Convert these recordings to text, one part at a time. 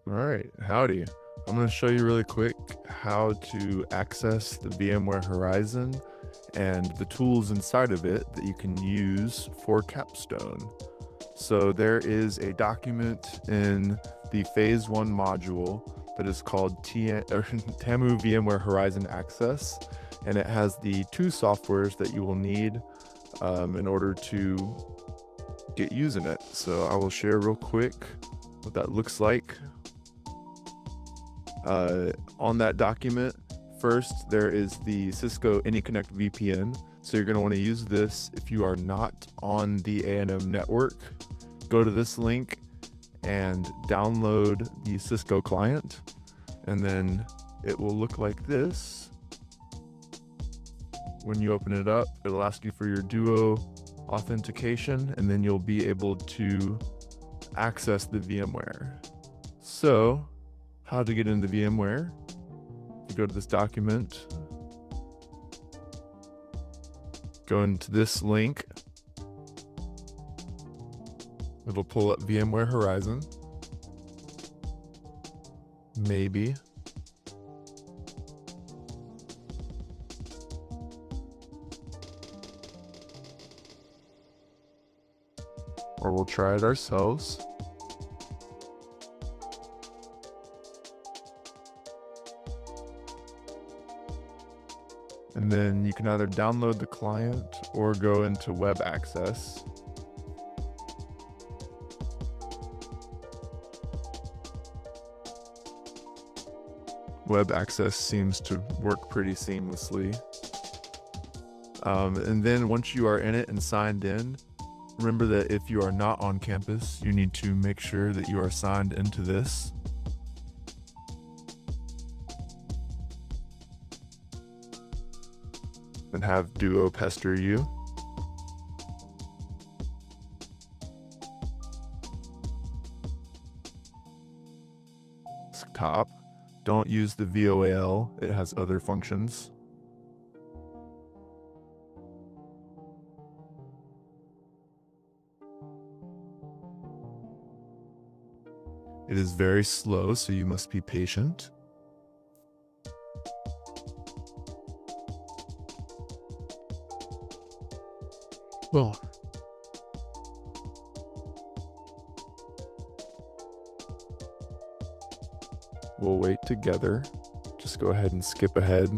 All right, howdy. I'm going to show you really quick how to access the VMware Horizon and the tools inside of it that you can use for Capstone. So there is a document in the Phase 1 module that is called TAMU VMware Horizon Access, and it has the two softwares that you will need in order to get using it. So I will share real quick what that looks like. On that document, first there is the Cisco AnyConnect VPN. So you're going to want to use this if you are not on the A&M network. Go to this link and download the Cisco client, and then it will look like this. When you open it up, it'll ask you for your Duo authentication, and then you'll be able to access the VMware. So how to get into VMware? You go to this document, go into this link, it'll pull up VMware Horizon, maybe. Or we'll try it ourselves. And then you can either download the client or go into web access. Web access seems to work pretty seamlessly. And then once you are in it and signed in, remember that if you are not on campus, you need to make sure that you are signed into this. And have Duo pester you. Desktop. Don't use the VOAL, it has other functions. It is very slow, so you must be patient. Well, we'll wait together. Just go ahead and skip ahead.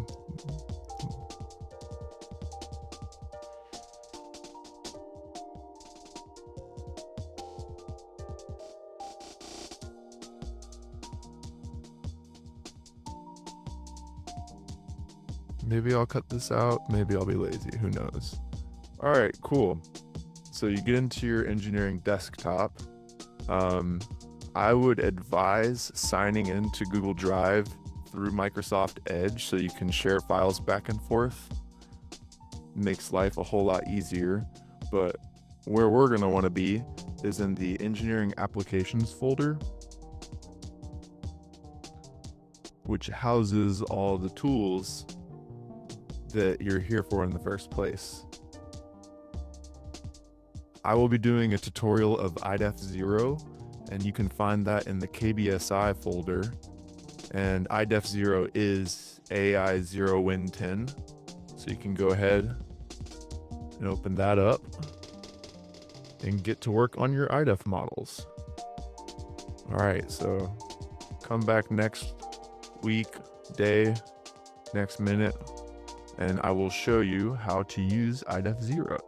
Maybe I'll cut this out. Maybe I'll be lazy. Who knows? All right, cool. So you get into your engineering desktop. I would advise signing into Google Drive through Microsoft Edge so you can share files back and forth. Makes life a whole lot easier. But where we're going to want to be is in the engineering applications folder, which houses all the tools that you're here for in the first place. I will be doing a tutorial of IDEF 0, and you can find that in the KBSI folder. And IDEF 0 is AI 0 Win 10. So you can go ahead and open that up and get to work on your IDEF models. All right, so come back next week, day, next minute, and I will show you how to use IDEF 0.